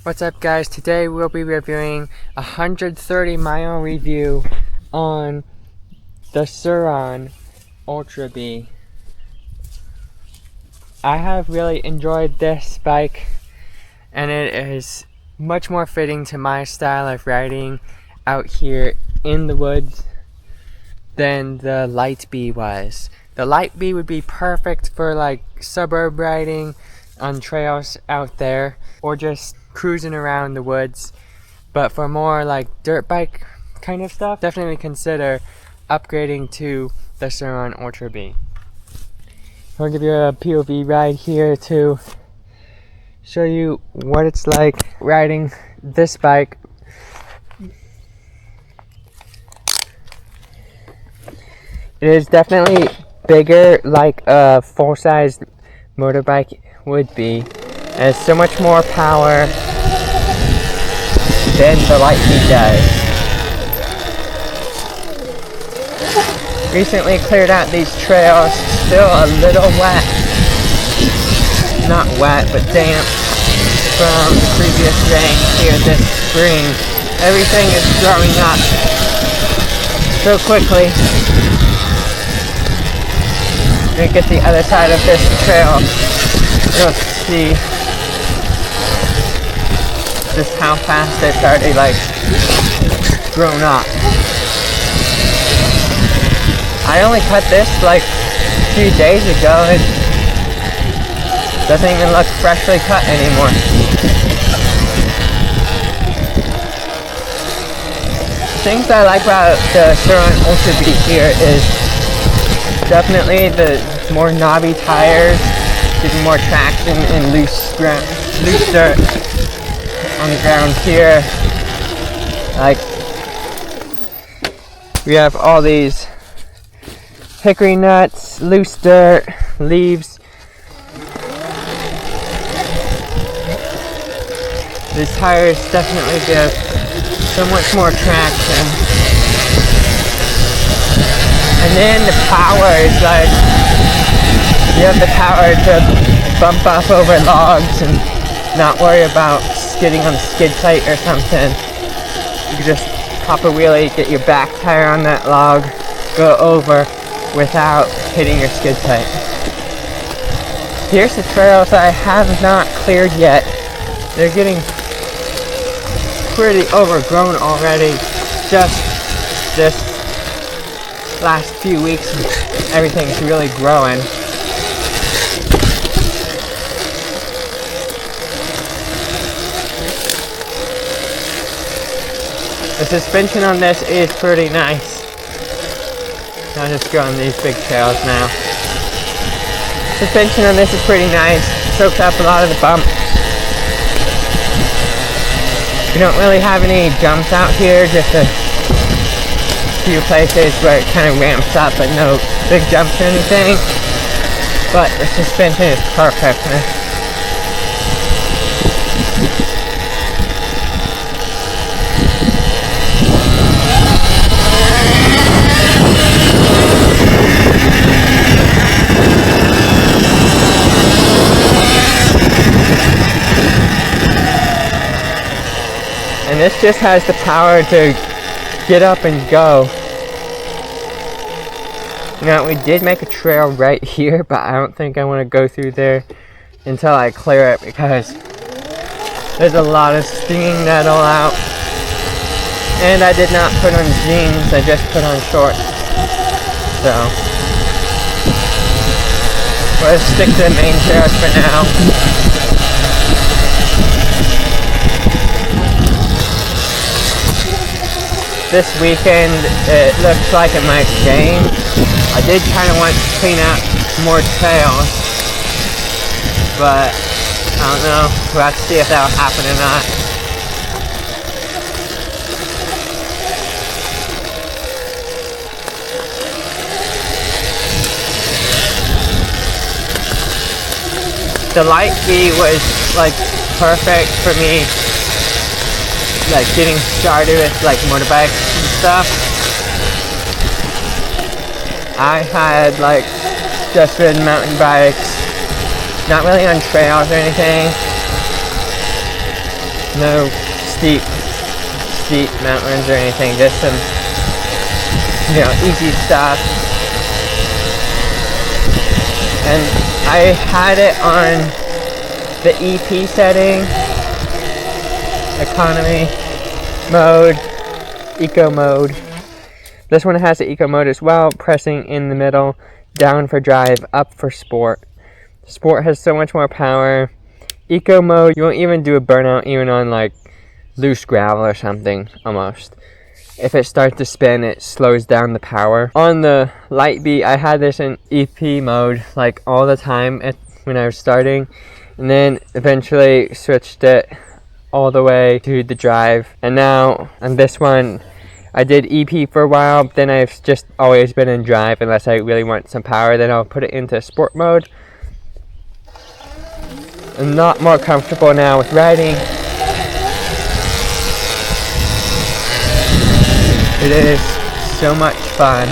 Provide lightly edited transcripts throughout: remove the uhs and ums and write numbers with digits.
What's up, guys? Today we'll be reviewing a 130-mile review on the Surron Ultra Bee. I have really enjoyed this bike, and it is much more fitting to my style of riding out here in the woods than the Light Bee was. The Light Bee would be perfect for like suburb riding on trails out there, or just cruising around the woods. But for more like dirt bike kind of stuff, definitely consider upgrading to the Surron Ultra Bee. I'll give you a POV ride here to show you what it's like riding this bike. It is definitely bigger like a full-size motorbike would be. It has so much more power than the Light Bee does. Recently cleared out these trails, still a little wet. Not wet, but damp from previous rain here this spring. Everything is growing up so quickly. When you get the other side of this trail, you'll see just how fast it's already like grown up. I only cut this like a few days ago. It doesn't even look freshly cut anymore. Things I like about the Surron Ultra Bee here is definitely the more knobby tires, giving more traction in loose dirt on the ground here. Like, we have all these hickory nuts, loose dirt, leaves. These tires definitely give so much more traction. And then the power is like, you have the power to bump up over logs and not worry about skidding on a skid plate or something. You can just pop a wheelie, get your back tire on that log, go over without hitting your skid plate. Here's the trails I have not cleared yet. They're getting pretty overgrown already. Just this last few weeks, everything's really growing. The suspension on this is pretty nice. I'll just go on these big trails now. Suspension on this is pretty nice. Soaks up a lot of the bump. We don't really have any jumps out here, just a few places where it kind of ramps up, but no big jumps or anything. But the suspension is perfect. And this just has the power to get up and go. Now, we did make a trail right here, but I don't think I want to go through there until I clear it, because there's a lot of stinging nettle out. And I did not put on jeans, I just put on shorts. So, we'll stick to the main trails for now. This weekend, it looks like it might rain. I did kind of want to clean out more trails, but I don't know. We'll have to see if that'll happen or not. The Light Bee was like perfect for me, like getting started with like motorbikes and stuff. I had like just ridden mountain bikes, not really on trails or anything. No steep mountains or anything, just some, easy stuff. And I had it on the EP setting, economy mode, eco mode. This one has the eco mode as well, pressing in the middle, down for drive, up for sport. Sport has so much more power. Eco mode, you won't even do a burnout even on like loose gravel or something, almost. If it starts to spin, it slows down the power. On the Light Bee, I had this in EP mode like all the time when I was starting, and then eventually switched it all the way to the drive. And now on this one, I did EP for a while, then I've just always been in drive unless I really want some power. Then I'll put it into sport mode. I'm not more comfortable now with riding. It is so much fun.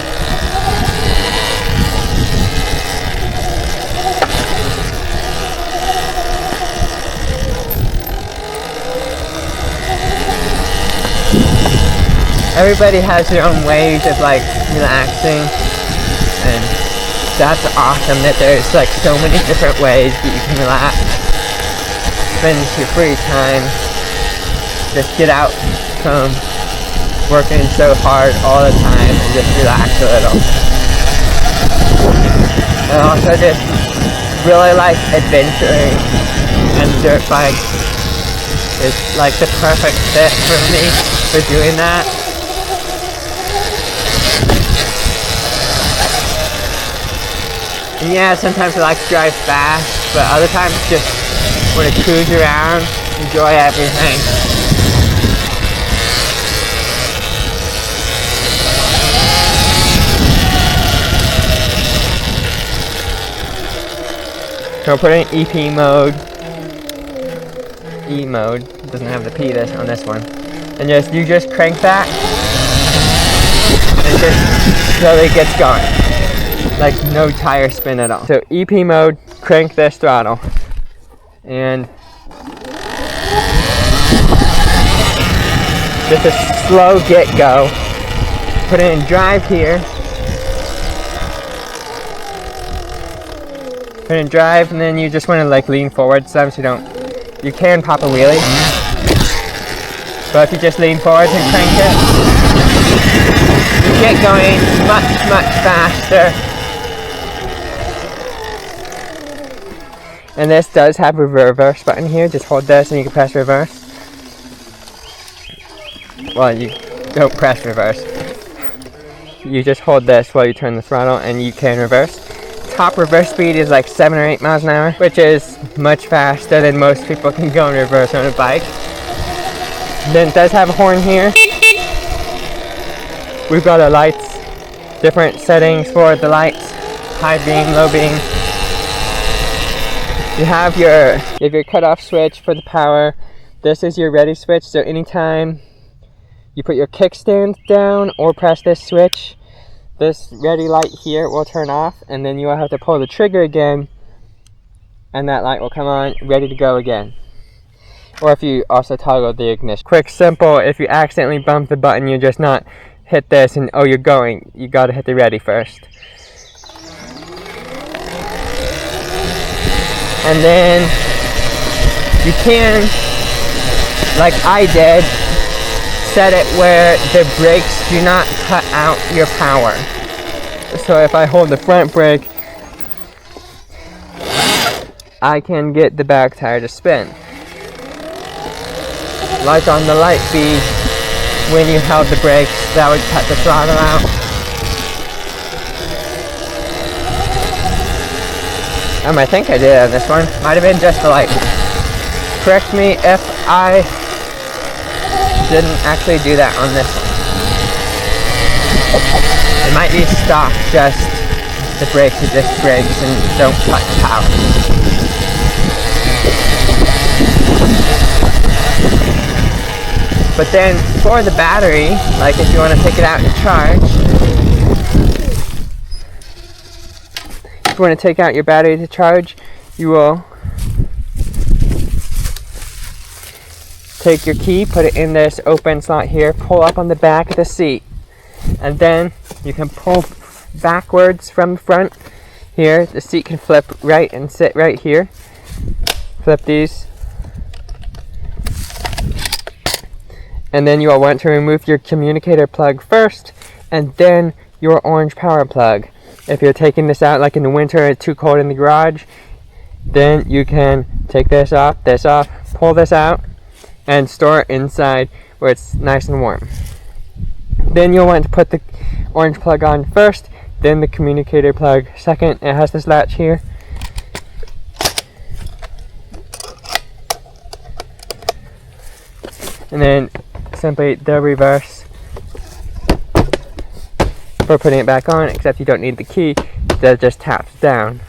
Everybody has their own ways of like relaxing, and that's awesome that there's like so many different ways that you can relax. Spend your free time, just get out from working so hard all the time and just relax a little. And also just really like adventuring, and dirt bike is like the perfect fit for me for doing that. And yeah, sometimes I like to drive fast, but other times just want to cruise around, enjoy everything. So I'll put in EP mode. E mode doesn't have the P on this one. And you just crank that, and it just slowly gets going. Like no tire spin at all. So EP mode, crank this throttle, and just a slow get go. Put it in drive here. Put it in drive, and then you just want to like lean forward some so you can pop a wheelie. But if you just lean forward and crank it, you get going much faster. And this does have a reverse button here. Just hold this and you can press reverse. Well, you don't press reverse. You just hold this while you turn the throttle and you can reverse. Top reverse speed is like 7 or 8 miles an hour, which is much faster than most people can go in reverse on a bike. Then it does have a horn here. We've got our lights, different settings for the lights, high beam, low beam. You have your cutoff switch for the power. This is your ready switch, so anytime you put your kickstand down or press this switch, this ready light here will turn off, and then you will have to pull the trigger again, and that light will come on, ready to go again. Or if you also toggle the ignition. Quick, simple, if you accidentally bump the button, you just not hit this and you're going. You gotta hit the ready first. And then you can, like I did, set it where the brakes do not cut out your power. So if I hold the front brake, I can get the back tire to spin. Like on the Light Bee, when you held the brakes, that would cut the throttle out. I think I did on this one. Might have been just the light. Correct me if I didn't actually do that on this one. It might be stock, just the brakes are just brakes and don't cut power. But then for the battery, like if you want to take it out and charge, if you want to take out your battery to charge, you will take your key, put it in this open slot here, pull up on the back of the seat, and then you can pull backwards from the front. Here, the seat can flip right and sit right here. Flip these. And then you will want to remove your communicator plug first, and then your orange power plug. If you're taking this out, like in the winter, it's too cold in the garage, then you can take this off, pull this out, and store it inside where it's nice and warm. Then you'll want to put the orange plug on first, then the communicator plug second. It has this latch here. And then simply the reverse for putting it back on, except you don't need the key, that just taps down.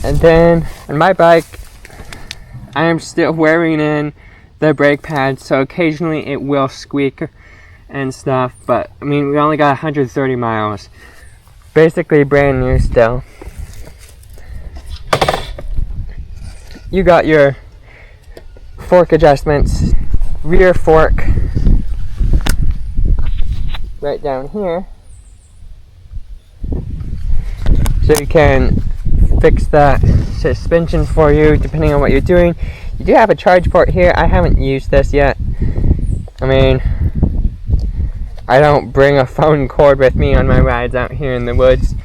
And then on my bike, I am still wearing in the brake pads, so occasionally it will squeak and stuff, but I mean, we only got 130 miles. Basically brand new still. You got your fork adjustments, rear fork right down here, so you can fix that suspension for you depending on what you're doing. You do have a charge port here. I haven't used this yet. I mean, I don't bring a phone cord with me on my rides out here in the woods,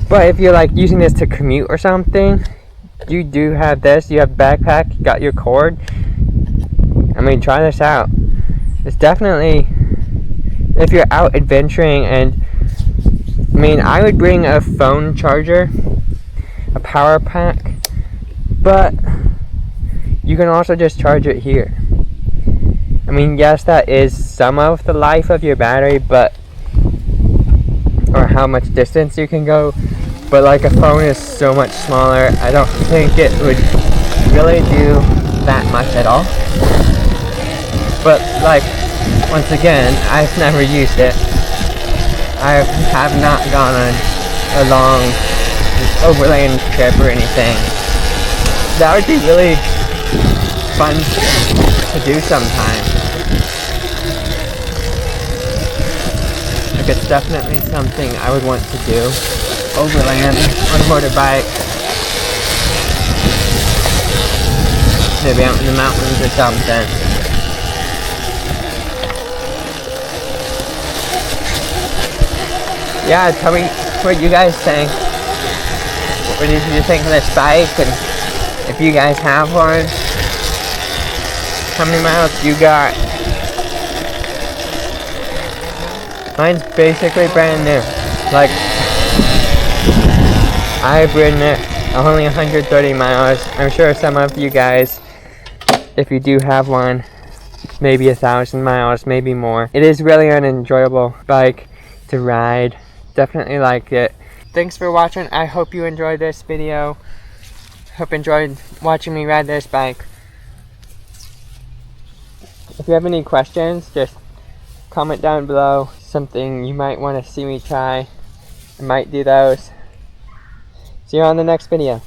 but if you're like using this to commute or something, you do have this. You have backpack, you got your cord. I mean, try this out. It's definitely, if you're out adventuring, and I mean, I would bring a phone charger, a power pack, but you can also just charge it here. I mean, yes, that is some of the life of your battery, but, or how much distance you can go, but like a phone is so much smaller, I don't think it would really do that much at all. But like, once again, I've never used it. I have not gone on a long overland trip or anything. That would be really fun to do sometime. Like, it's definitely something I would want to do. Overland on a motorbike. Maybe out in the mountains or something. Yeah, tell me what you guys think. What did you think of this bike? And if you guys have one, how many miles you got? Mine's basically brand new. Like, I've ridden it only 130 miles. I'm sure some of you guys, if you do have one, maybe 1,000 miles, maybe more. It is really an enjoyable bike to ride. Definitely like it. Thanks for watching. I hope you enjoyed this video. Hope you enjoyed watching me ride this bike. If you have any questions, just comment down below. Something you might want to see me try. I might do those. See you on the next video.